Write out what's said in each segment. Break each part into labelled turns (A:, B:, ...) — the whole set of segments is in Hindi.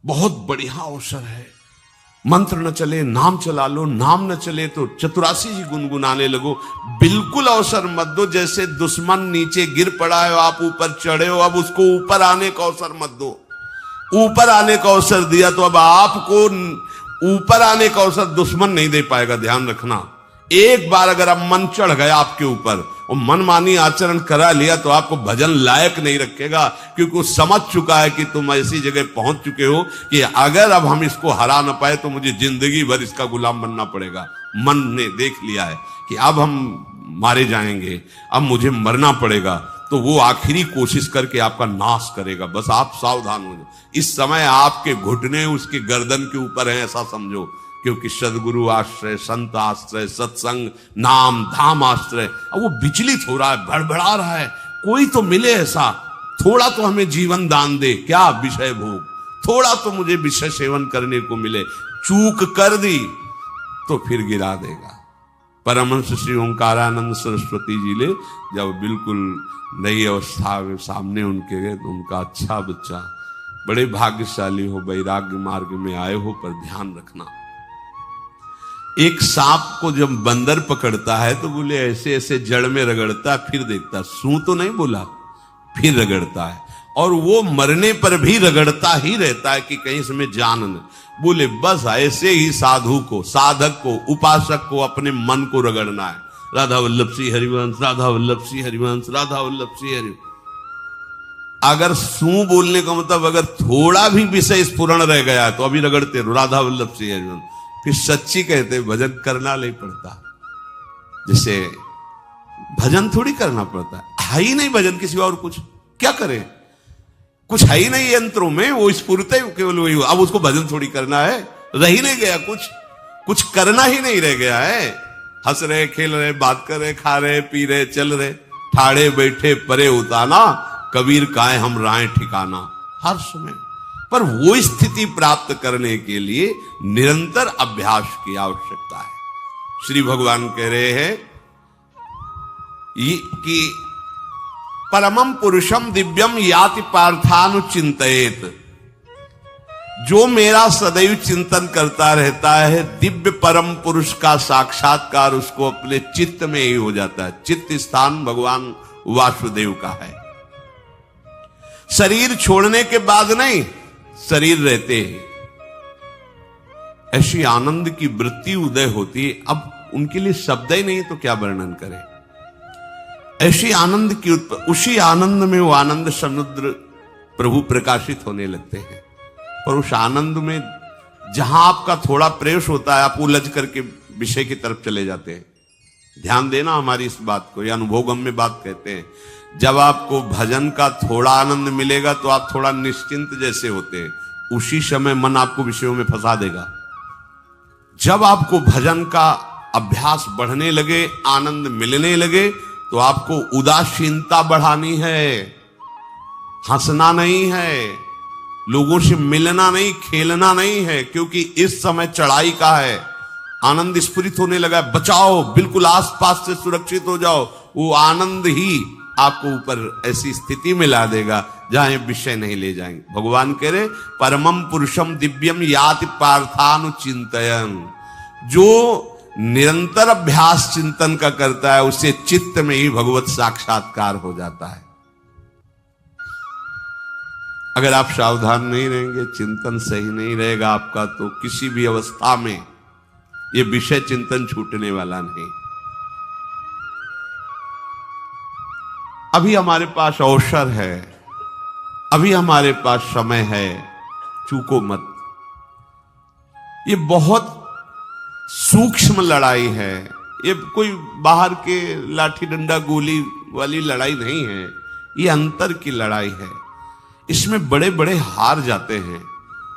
A: बहुत बढ़िया अवसर है। मंत्र न चले नाम चला लो, नाम न चले तो चतुरासी जी गुनगुनाने लगो। बिल्कुल अवसर मत दो, जैसे दुश्मन नीचे गिर पड़ा है आप ऊपर चढ़े हो, अब उसको ऊपर आने का अवसर मत दो। ऊपर आने का अवसर दिया तो अब आपको ऊपर आने का अवसर दुश्मन नहीं दे पाएगा। ध्यान रखना, एक बार अगर अब मन चढ़ गया आपके ऊपर और मनमानी आचरण करा लिया तो आपको भजन लायक नहीं रखेगा, क्योंकि वो समझ चुका है कि तुम ऐसी जगह पहुंच चुके हो कि अगर अब हम इसको हरा न पाए तो मुझे जिंदगी भर इसका गुलाम बनना पड़ेगा। मन ने देख लिया है कि अब हम मारे जाएंगे, अब मुझे मरना पड़ेगा, तो वो आखिरी कोशिश करके आपका नाश करेगा। बस आप सावधान हो जाओ। इस समय आपके घुटने उसके गर्दन के ऊपर है, ऐसा समझो, क्योंकि सदगुरु आश्रय, संत आश्रय, सत्संग, नाम धाम आश्रय। अब वो विचलित हो रहा है, भड़बड़ा रहा है, कोई तो मिले ऐसा, थोड़ा तो हमें जीवन दान दे, क्या विषय भोग, थोड़ा तो मुझे विषय सेवन करने को मिले। चूक कर दी तो फिर गिरा देगा। परमहंस श्री ओंकारानंद सरस्वती जी ले जब बिल्कुल नई अवस्था में सामने उनके गए तो उनका अच्छा बच्चा, बड़े भाग्यशाली हो, वैराग्य मार्ग में आए हो, पर ध्यान रखना, एक सांप को जब बंदर पकड़ता है तो बोले ऐसे ऐसे जड़ में रगड़ता, फिर देखता, सू तो नहीं बोला, फिर रगड़ता है, और वो मरने पर भी रगड़ता ही रहता है कि कहीं इसमें जान न। बोले बस ऐसे ही साधु को, साधक को, उपासक को अपने मन को रगड़ना है। राधा वल्लभ श्री हरिवंश, राधा वल्लभ श्री हरिवंश, राधा वल्लभ श्री हरिवंश। अगर सू बोलने का मतलब अगर थोड़ा भी विषय स्फुरण रह गया है तो अभी रगड़ते रहो, राधा वल्लभ श्री हरिवंश। फिर सच्ची कहते भजन करना नहीं पड़ता। जैसे भजन थोड़ी करना पड़ता है ही नहीं भजन, किसी और कुछ क्या करे, कुछ है ही नहीं यंत्रों में, वो स्फुरते केवल वही। अब उसको भजन थोड़ी करना है, रह ही नहीं गया, कुछ करना ही नहीं रह गया है। हंस रहे, खेल रहे, बात कर रहे, खा रहे, पी रहे, चल रहे, ठाड़े बैठे परे उताना, कबीर काहे हम राय ठिकाना। हर समय पर वो स्थिति प्राप्त करने के लिए निरंतर अभ्यास की आवश्यकता है। श्री भगवान कह रहे हैं कि परमम पुरुषम दिव्यम याति पार्थानुचिंतयेत। जो मेरा सदैव चिंतन करता रहता है, दिव्य परम पुरुष का साक्षात्कार उसको अपने चित्त में ही हो जाता है। चित्त स्थान भगवान वासुदेव का है। शरीर छोड़ने के बाद नहीं, शरीर रहते ही ऐसी आनंद की वृत्ति उदय होती है। अब उनके लिए शब्द ही नहीं तो क्या वर्णन करें। ऐसी आनंद की उसी आनंद में वो आनंद समुद्र प्रभु प्रकाशित होने लगते हैं। पर उस आनंद में जहां आपका थोड़ा प्रवेश होता है, आप उलझ करके विषय की तरफ चले जाते हैं। ध्यान देना हमारी इस बात को, यह अनुभोगम में बात कहते हैं। जब आपको भजन का थोड़ा आनंद मिलेगा तो आप थोड़ा निश्चिंत जैसे होते हैं, उसी समय मन आपको विषयों में फंसा देगा। जब आपको भजन का अभ्यास बढ़ने लगे, आनंद मिलने लगे, तो आपको उदासीनता बढ़ानी है, हंसना नहीं है, लोगों से मिलना नहीं, खेलना नहीं है, क्योंकि इस समय चढ़ाई का है। आनंद स्फुरित होने लगा, बचाओ, बिल्कुल आसपास से सुरक्षित हो जाओ। वो आनंद ही आपको ऊपर ऐसी स्थिति में ला देगा जहां विषय नहीं ले जाएंगे। भगवान कह रहे परमम पुरुषम दिव्यम याति पार्थानुचिंतयन्। जो निरंतर अभ्यास चिंतन का करता है, उसे चित्त में ही भगवत साक्षात्कार हो जाता है। अगर आप सावधान नहीं रहेंगे, चिंतन सही नहीं रहेगा आपका, तो किसी भी अवस्था में यह विषय चिंतन छूटने वाला नहीं। अभी हमारे पास अवसर है, अभी हमारे पास समय है, चूको मत। ये बहुत सूक्ष्म लड़ाई है, ये कोई बाहर के लाठी डंडा गोली वाली लड़ाई नहीं है, ये अंतर की लड़ाई है। इसमें बड़े बड़े हार जाते हैं।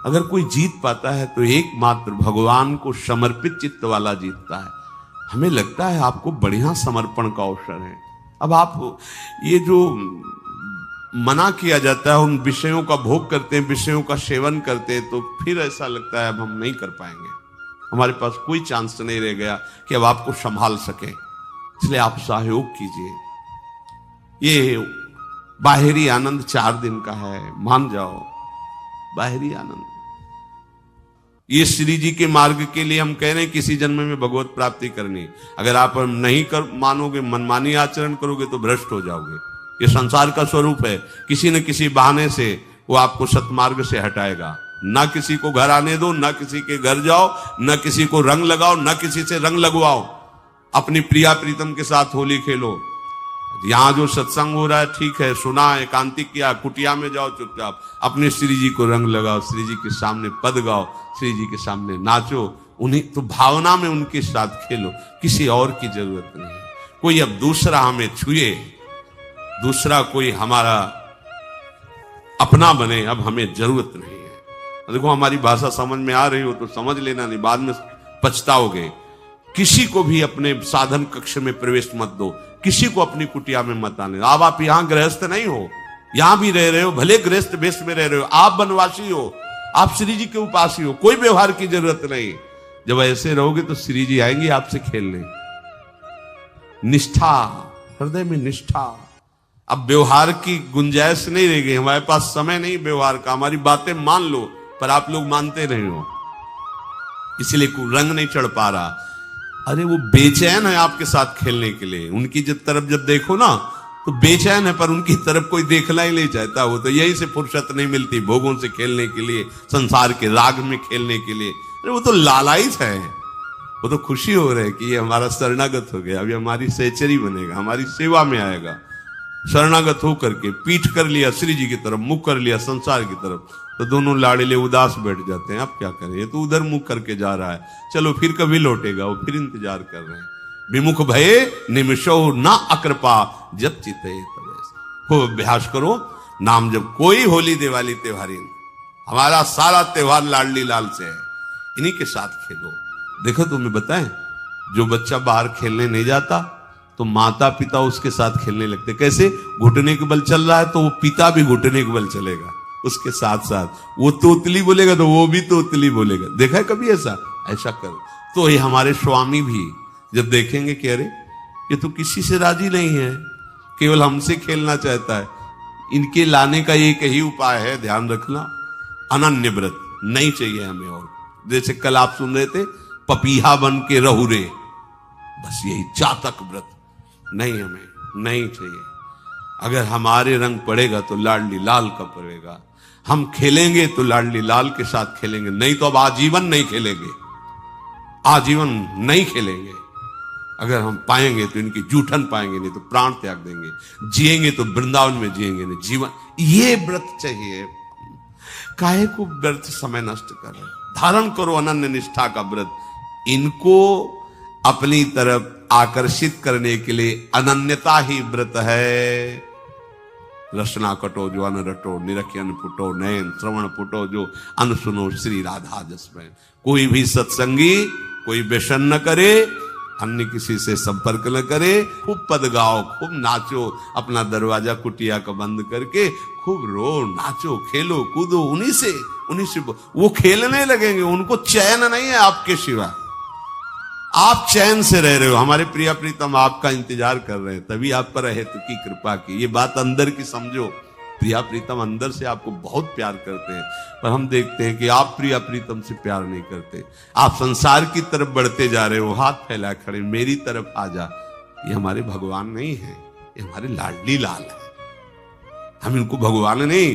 A: अगर कोई जीत पाता है तो एकमात्र भगवान को समर्पित चित्त वाला जीतता है। हमें लगता है आपको बढ़िया समर्पण का अवसर है। अब आप ये जो मना किया जाता है, उन विषयों का भोग करते हैं, विषयों का सेवन करते हैं, तो फिर ऐसा लगता है अब हम नहीं कर पाएंगे, हमारे पास कोई चांस नहीं रह गया कि अब आपको संभाल सके। इसलिए आप सहयोग कीजिए। ये बाहरी आनंद 4 दिन का है, मान जाओ, बाहरी आनंद। ये श्री जी के मार्ग के लिए हम कह रहे हैं किसी जन्म में भगवत प्राप्ति करनी। अगर आप नहीं कर मानोगे, मनमानी आचरण करोगे तो भ्रष्ट हो जाओगे। ये संसार का स्वरूप है, किसी न किसी बहाने से वो आपको सतमार्ग से हटाएगा। ना किसी को घर आने दो, ना किसी के घर जाओ, ना किसी को रंग लगाओ, ना किसी से रंग लगवाओ। अपनी प्रिया प्रीतम के साथ होली खेलो। यहां जो सत्संग हो रहा है ठीक है, सुना, एकांतिक किया, कुटिया में जाओ चुपचाप, अपने श्री जी को रंग लगाओ, श्री जी के सामने पद गाओ, श्री जी के सामने नाचो, उन्हीं तो भावना में उनके साथ खेलो, किसी और की जरूरत नहीं। कोई अब दूसरा हमें छुए, दूसरा कोई हमारा अपना बने, अब हमें जरूरत नहीं है। देखो हमारी भाषा समझ में आ रही हो तो समझ लेना, नहीं बाद में पछताओगे। किसी को भी अपने साधन कक्ष में प्रवेश मत दो, किसी को अपनी कुटिया में मत आने। अब आप यहां गृहस्थ नहीं हो, यहां भी रह रहे हो, भले गृहस्थ वेश में रह रहे हो, आप वनवासी हो, आप श्री जी के उपासी हो, कोई व्यवहार की जरूरत नहीं। जब ऐसे रहोगे तो श्री जी आएंगे आपसे खेलने। निष्ठा, हृदय में निष्ठा। अब व्यवहार की गुंजाइश नहीं रह गई, हमारे पास समय नहीं व्यवहार का। हमारी बातें मान लो पर आप लोग मानते नहीं हो, इसलिए रंग नहीं चढ़ पा रहा। अरे वो बेचैन है आपके साथ खेलने के लिए, उनकी तरफ जब देखो ना तो बेचैन है, पर उनकी तरफ कोई देखना ही नहीं चाहता। वो तो यही से फुर्सत नहीं मिलती भोगों से खेलने के लिए, संसार के राग में खेलने के लिए। अरे वो तो लालायित है, वो तो खुशी हो रहे कि ये हमारा शरणागत हो गया, अभी हमारी सहचरी बनेगा, हमारी सेवा में आएगा। शरणागत होकर के पीठ कर लिया श्री जी की तरफ, मुख कर लिया संसार की तरफ, तो दोनों लाड़िले उदास बैठ जाते हैं। अब क्या करें, ये तो उधर मुख करके जा रहा है, चलो फिर कभी लौटेगा, वो फिर इंतजार कर रहे हैं। विमुख भये निमिषो ना अकृपा जब चिते तब। खूब अभ्यास करो नाम जब। कोई होली दिवाली त्योहारी, हमारा सारा त्योहार लाडली लाल से है, इन्हीं के साथ खेलो। देखो तुम्हें बताएं, जो बच्चा बाहर खेलने नहीं जाता तो माता पिता उसके साथ खेलने लगते। कैसे? घुटने के बल चल रहा है तो वो पिता भी घुटने के बल चलेगा उसके साथ साथ। वो तोतली बोलेगा तो वो भी तोतली बोलेगा। देखा है कभी ऐसा? ऐसा कर। तो ये हमारे स्वामी भी जब देखेंगे कि अरे ये तो किसी से राजी नहीं है, केवल हमसे खेलना चाहता है, इनके लाने का एक ही उपाय है, ध्यान रखना, अनन्य व्रत नहीं चाहिए हमें। और जैसे कल आप सुन रहे थे, पपीहा बन के रहू रे, बस यही चातक व्रत नहीं, हमें नहीं चाहिए। अगर हमारे रंग पड़ेगा तो लाडली लाल का पड़ेगा, हम खेलेंगे तो लाडली लाल के साथ खेलेंगे, नहीं तो अब आजीवन नहीं खेलेंगे, आजीवन नहीं खेलेंगे। अगर हम पाएंगे तो इनकी जूठन पाएंगे, नहीं तो प्राण त्याग देंगे। जिएंगे तो वृंदावन में जिएंगे, नहीं जीवन। ये व्रत चाहिए। काहे को व्यर्थ समय नष्ट कर रहे? धारण करो अनन्य निष्ठा का व्रत। इनको अपनी तरफ आकर्षित करने के लिए अनन्यता ही व्रत है। रसना कटो जो अन रटो, निरखियन फुटो नयन, श्रवण फुटो जो अन सुनो, श्री राधा जसमय। कोई भी सत्संगी कोई व्यसन न करे, अन्य किसी से संपर्क न करे, खूब पद गाओ, खूब नाचो, अपना दरवाजा कुटिया का बंद करके खूब रो, नाचो, खेलो, कूदो, उन्हीं से वो खेलने लगेंगे। उनको चैन नहीं है आपके सिवा, आप चैन से रह रहे हो। हमारे प्रिया प्रीतम आपका इंतजार कर रहे हैं, तभी आप पर है तो की कृपा की। ये बात अंदर की समझो, प्रिया प्रीतम अंदर से आपको बहुत प्यार करते हैं, पर हम देखते हैं कि आप प्रिया प्रीतम से प्यार नहीं करते। आप संसार की तरफ बढ़ते जा रहे हो, हाथ फैला खड़े, मेरी तरफ आ जा। ये हमारे भगवान नहीं है, ये हमारे लाडली लाल है। हम इनको भगवान नहीं,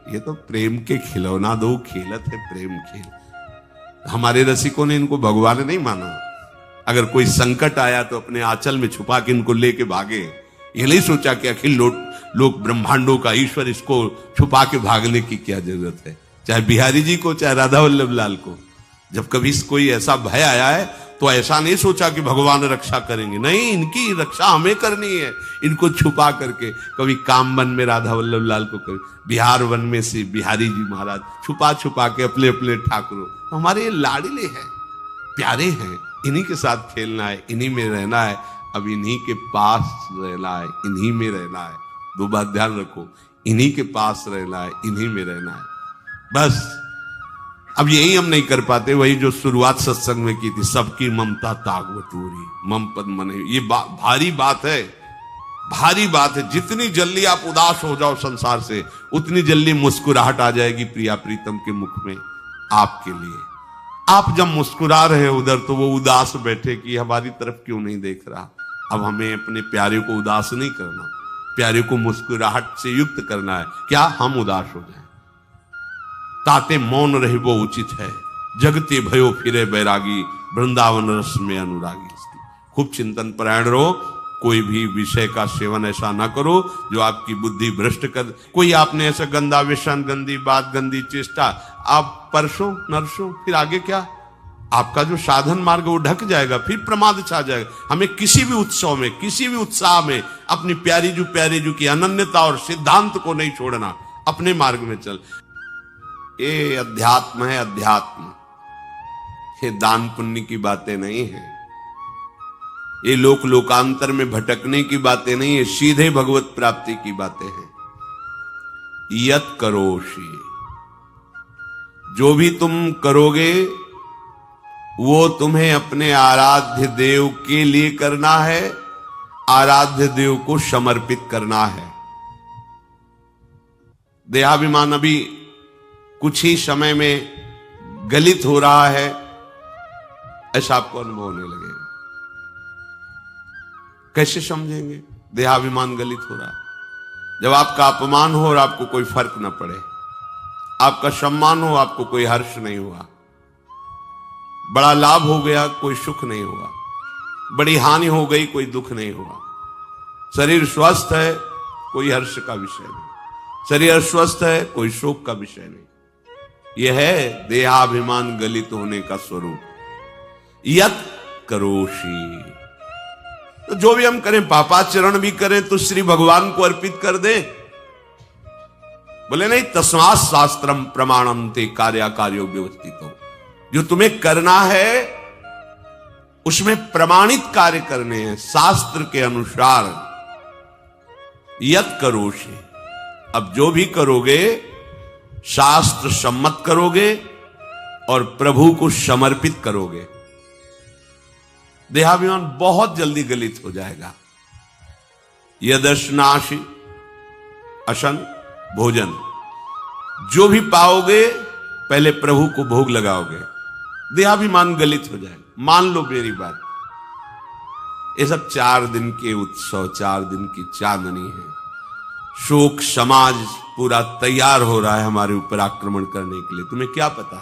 A: ये तो प्रेम के खिलौना दो खेलत है, प्रेम खेल। हमारे रसिकों ने इनको भगवान नहीं माना। अगर कोई संकट आया तो अपने आंचल में छुपा के इनको लेके भागे। ये नहीं सोचा कि अखिल लोक ब्रह्मांडों का ईश्वर, इसको छुपा के भागने की क्या जरूरत है। चाहे बिहारी जी को, चाहे राधा वल्लभ लाल को, जब कभी कोई ऐसा भय आया है तो ऐसा नहीं सोचा कि भगवान रक्षा करेंगे, नहीं, इनकी रक्षा हमें करनी है। इनको छुपा करके, कभी काम वन में राधा वल्लभ लाल को, कभी बिहार वन में से बिहारी जी महाराज, छुपा छुपा के अपने अपने ठाकुरों। तो हमारे ये लाडले हैं, प्यारे हैं, इन्हीं के साथ खेलना है, इन्हीं में रहना है। अब इन्हीं के पास रहना है, इन्हीं में रहना है। दो बात ध्यान रखो, इन्हीं के पास रहना है, इन्हीं में रहना है, बस। अब यही हम नहीं कर पाते, वही जो शुरुआत सत्संग में की थी, सबकी ममता तागवतूरी, मम पद मन। ये भारी बात है, भारी बात है। जितनी जल्दी आप उदास हो जाओ संसार से, उतनी जल्दी मुस्कुराहट आ जाएगी प्रिया प्रीतम के मुख में आपके लिए। आप जब मुस्कुरा रहे उधर तो वो उदास बैठे कि हमारी तरफ क्यों नहीं देख रहा। अब हमें अपने प्यारे को उदास नहीं करना, प्यारे को मुस्कुराहट से युक्त करना है। क्या हम उदास हो जाएं? ताते मौन रहे वो उचित है, जगते भयो फिरे बैरागी, वृंदावन रस में अनुरागी। खूब चिंतन परायण रहो, कोई भी विषय का सेवन ऐसा ना करो जो आपकी बुद्धि भ्रष्ट कर। कोई आपने ऐसा गंदा व्यसन, गंदी बात, गंदी चेष्टा, आप परसों नरसों, फिर आगे क्या? आपका जो साधन मार्ग वो ढक जाएगा, फिर प्रमाद छा जाएगा। हमें किसी भी उत्सव में, किसी भी उत्साह में अपनी प्यारी जू की अनन्यता और सिद्धांत को नहीं छोड़ना, अपने मार्ग में चल। ये अध्यात्म है, अध्यात्म। ये दान पुण्य की बातें नहीं है, ये लोक लोकांतर में भटकने की बातें नहीं है, सीधे भगवत प्राप्ति की बातें हैं। यत करोषि, जो भी तुम करोगे वो तुम्हें अपने आराध्य देव के लिए करना है, आराध्य देव को समर्पित करना है। देहाभिमान अभी कुछ ही समय में गलित हो रहा है, ऐसा आपको अनुभव होने लगेगा। कैसे समझेंगे? देहाभिमान गलित हो रहा है जब आपका अपमान हो और आपको कोई फर्क न पड़े, आपका सम्मान हो, आपको कोई हर्ष नहीं हुआ, बड़ा लाभ हो गया, कोई सुख नहीं हुआ, बड़ी हानि हो गई, कोई दुख नहीं हुआ। शरीर स्वस्थ है, कोई हर्ष का विषय नहीं, शरीर अस्वस्थ है, कोई शोक का विषय नहीं। यह है देहाभिमान गलित होने का स्वरूप। यत करोषि, तो जो भी हम करें, पापाचरण भी करें तो श्री भगवान को अर्पित कर दें। बोले नहीं, तस्मात् शास्त्रम प्रमाणम ते कार्याकार्यो व्यवस्थितो। जो तुम्हें करना है उसमें प्रमाणित कार्य करने हैं, शास्त्र के अनुसार। यत करोषि, अब जो भी करोगे शास्त्र सम्मत करोगे और प्रभु को समर्पित करोगे। देहाभिमान बहुत जल्दी गलित हो जाएगा। यदर्शनाशि अशन भोजन, जो भी पाओगे पहले प्रभु को भोग लगाओगे, देहाभिमान गलित हो जाएगा। मान लो मेरी बात, ये सब 4 दिन के उत्सव, 4 दिन की चांदनी है। शोक समाज पूरा तैयार हो रहा है हमारे ऊपर आक्रमण करने के लिए। तुम्हें क्या पता?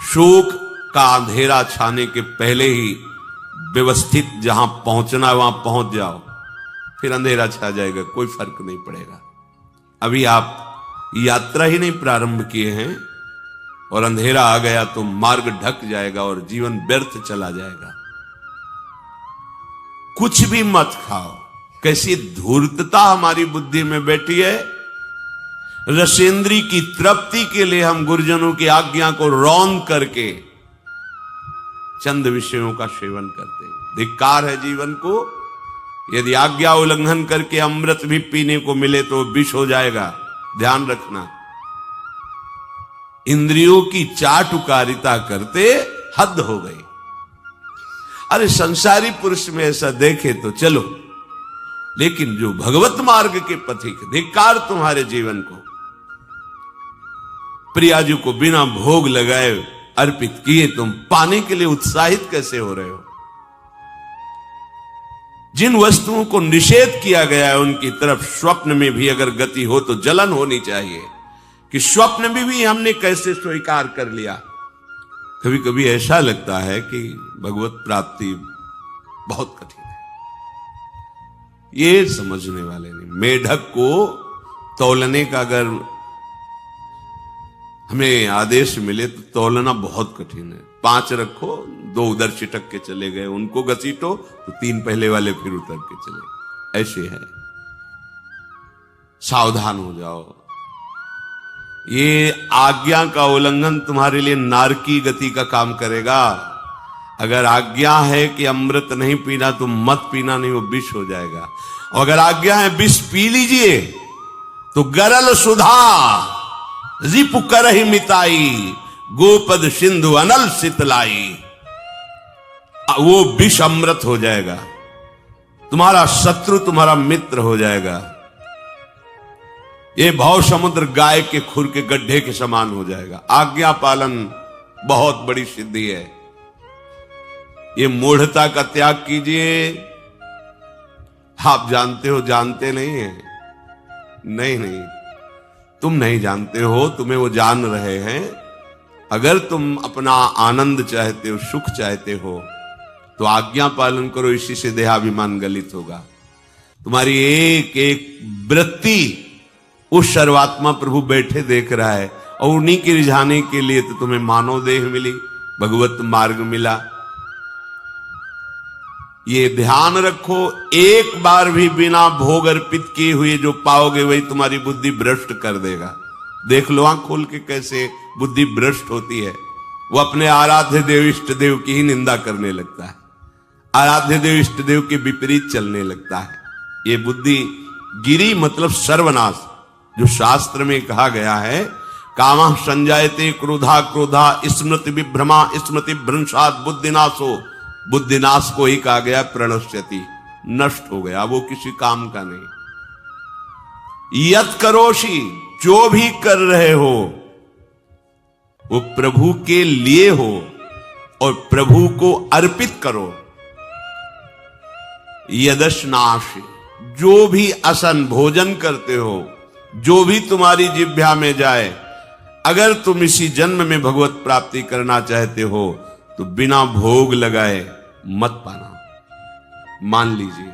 A: शोक का अंधेरा छाने के पहले ही व्यवस्थित जहां पहुंचना है वहां पहुंच जाओ, फिर अंधेरा छा जाएगा, कोई फर्क नहीं पड़ेगा। अभी आप यात्रा ही नहीं प्रारंभ किए हैं और अंधेरा आ गया तो मार्ग ढक जाएगा और जीवन व्यर्थ चला जाएगा। कुछ भी मत खाओ। कैसी धूर्तता हमारी बुद्धि में बैठी है। रसेंद्री की तृप्ति के लिए हम गुरुजनों की आज्ञा को रौन करके चंद विषयों का सेवन करते हैं। धिक्कार है जीवन को। यदि आज्ञा उल्लंघन करके अमृत भी पीने को मिले तो विष हो जाएगा, ध्यान रखना। इंद्रियों की चाटुकारिता करते हद हो गई। अरे संसारी पुरुष में ऐसा देखे तो चलो, लेकिन जो भगवत मार्ग के पथिक, धिक्कार तुम्हारे जीवन को। प्रियाजू को बिना भोग लगाए अर्पित किए तुम पाने के लिए उत्साहित कैसे हो रहे हो? जिन वस्तुओं को निषेध किया गया है उनकी तरफ स्वप्न में भी अगर गति हो तो जलन होनी चाहिए कि स्वप्न में भी हमने कैसे स्वीकार कर लिया। कभी कभी ऐसा लगता है कि भगवत प्राप्ति बहुत कठिन है, ये समझने वाले नहीं। मेढक को तौलने का अगर हमें आदेश मिले तो तौलना बहुत कठिन है। 5 रखो, 2 उधर चिटक के चले गए, उनको घसीटो तो 3 पहले वाले फिर उतर के चले। ऐसे है, सावधान हो जाओ। ये आज्ञा का उल्लंघन तुम्हारे लिए नारकी गति का काम करेगा। अगर आज्ञा है कि अमृत नहीं पीना तो मत पीना, नहीं वो विष हो जाएगा। और अगर आज्ञा है विष पी लीजिए तो गरल सुधा रिपु करहि मिताई, गोपद सिंधु अनल शीतलाई। वो विष अमृत हो जाएगा, तुम्हारा शत्रु तुम्हारा मित्र हो जाएगा। ये भव समुद्र गाय के खुर के गड्ढे के समान हो जाएगा। आज्ञा पालन बहुत बड़ी सिद्धि है। ये मूढ़ता का त्याग कीजिए। आप जानते हो, जानते नहीं है? नहीं, तुम नहीं जानते हो, तुम्हें वो जान रहे हैं। अगर तुम अपना आनंद चाहते हो, सुख चाहते हो, तो आज्ञा पालन करो। इसी से देहाभिमान गलित होगा। तुम्हारी एक एक वृत्ति उस सर्वात्मा प्रभु बैठे देख रहा है, और उन्हीं के रिझाने के लिए तो तुम्हें मानव देह मिली, भगवत मार्ग मिला। ये ध्यान रखो, एक बार भी बिना भोग अर्पित किए हुए जो पाओगे वही तुम्हारी बुद्धि भ्रष्ट कर देगा। देख लो आंख खोल के कैसे बुद्धि भ्रष्ट होती है। वो अपने आराध्य देव इष्ट देव की ही निंदा करने लगता है, आराध्य देव इष्ट देव के विपरीत चलने लगता है। ये बुद्धि गिरी मतलब सर्वनाश। जो शास्त्र में कहा गया है, कामः संजायते क्रोधा क्रोधा स्मृति विभ्रमा स्मृति भ्रंशात् बुद्धिनाशो। बुद्धिनाश को ही कहा गया प्रणश्यति, नष्ट हो गया, वो किसी काम का नहीं। यत करोषि, जो भी कर रहे हो वो प्रभु के लिए हो और प्रभु को अर्पित करो। यदश्नाशि, जो भी असन भोजन करते हो, जो भी तुम्हारी जिह्वा में जाए, अगर तुम इसी जन्म में भगवत प्राप्ति करना चाहते हो तो बिना भोग लगाए मत पाना, मान लीजिए।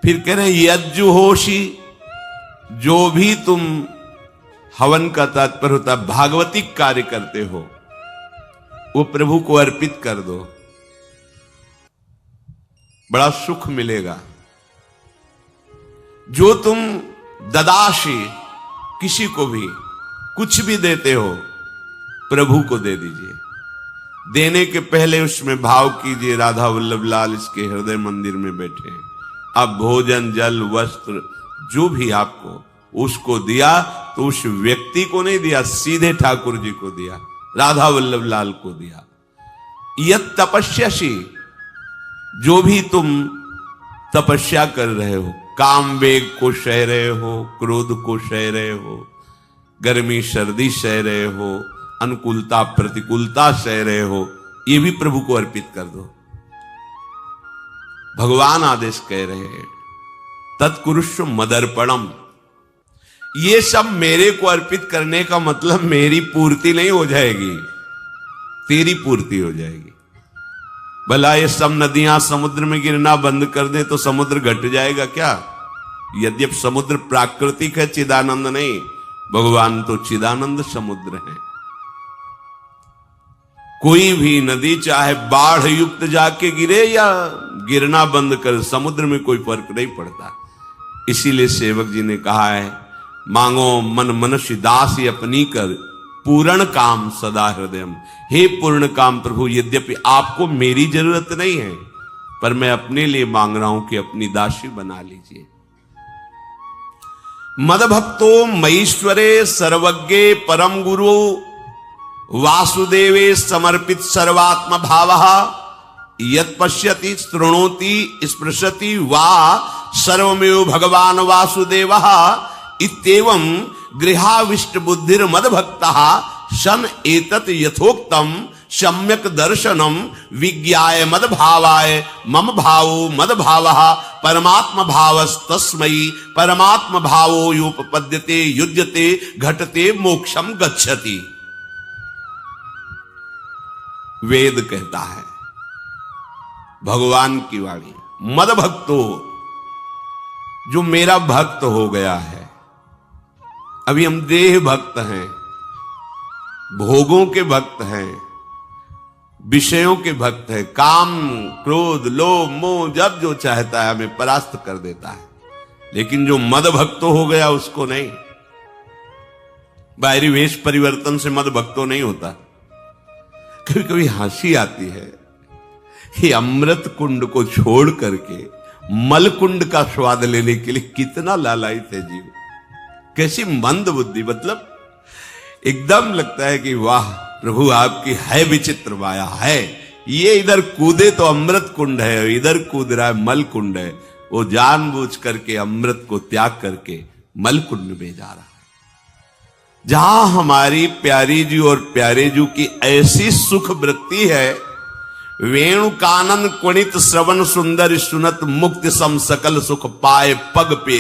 A: फिर कह रहे यज्जुहोषि, जो भी तुम हवन का तात्पर्य होता है भागवतिक कार्य करते हो, वो प्रभु को अर्पित कर दो, बड़ा सुख मिलेगा। जो तुम ददाशी, किसी को भी कुछ भी देते हो, प्रभु को दे दीजिए। देने के पहले उसमें भाव कीजिए, राधा वल्लभ लाल इसके हृदय मंदिर में बैठे हैं। अब भोजन जल वस्त्र जो भी आपको उसको दिया तो उस व्यक्ति को नहीं दिया, सीधे ठाकुर जी को दिया, राधा वल्लभ लाल को दिया। यत तपस्यासी, जो भी तुम तपस्या कर रहे हो, काम वेग को सह रहे हो, क्रोध को सह रहे हो, गर्मी सर्दी सह रहे हो, अनुकूलता प्रतिकूलता सह रहे हो, ये भी प्रभु को अर्पित कर दो। भगवान आदेश कह रहे हैं तत्कुरुष्व मदर्पणम। ये सब मेरे को अर्पित करने का मतलब मेरी पूर्ति नहीं हो जाएगी, तेरी पूर्ति हो जाएगी। भला ये सब नदियां समुद्र में गिरना बंद कर दें तो समुद्र घट जाएगा क्या? यद्यपि समुद्र प्राकृतिक है, चिदानंद नहीं। भगवान तो चिदानंद समुद्र है। कोई भी नदी चाहे बाढ़ युक्त जाके गिरे या गिरना बंद कर, समुद्र में कोई फर्क नहीं पड़ता। इसीलिए सेवक जी ने कहा है, मांगो मन मनुष्य दास अपनी कर, पूर्ण काम सदा हृदयम। हे पूर्ण काम प्रभु, यद्यपि आपको मेरी जरूरत नहीं है, पर मैं अपने लिए मांग रहा हूं कि अपनी दासी बना लीजिए। मद भक्तो मईश्वरे सर्वज्ञे परम गुरु वासुदेवे समर्पित सर्वात्म भावः यत् पश्यति शृणोति स्पृशति वा सर्वमेव भगवान वासुदेवः इत्येवं गृहाविष्ट बुद्धिर मद भक्तः सन एतत् यथोक्तम सम्यक दर्शनम विज्ञाय मद भावाय मम भावो मद भावः परमात्म भावस्तस्मै परमात्म भावो योपपद्यते युज्यते घटते मोक्षम गच्छति। वेद कहता है, भगवान की वाणी, मद भक्तो, जो मेरा भक्त हो गया है। अभी हम देह भक्त हैं, भोगों के भक्त हैं, विषयों के भक्त हैं। काम क्रोध लोभ मोह जब जो चाहता है हमें परास्त कर देता है। लेकिन जो मद भक्तो हो गया उसको नहीं। बाहरी वेश परिवर्तन से मद भक्तो नहीं होता। कभी कभी हंसी आती है कि अमृत कुंड को छोड़ करके मल कुंड का स्वाद लेने के लिए कितना लालायित है जीव। कैसी मंद बुद्धि, मतलब एकदम लगता है कि वाह प्रभु आपकी है विचित्र माया है। ये इधर कूदे तो अमृत कुंड है, इधर कूद रहा है मल कुंड है। वो जानबूझ करके अमृत को त्याग करके मलकुंड में जा रहा है, जहां हमारी प्यारी जी और प्यारे जी की ऐसी सुख वृत्ति है, वेणु कानन कुणित श्रवण सुंदर सुनत मुक्ति सम सकल सुख पाए पग पे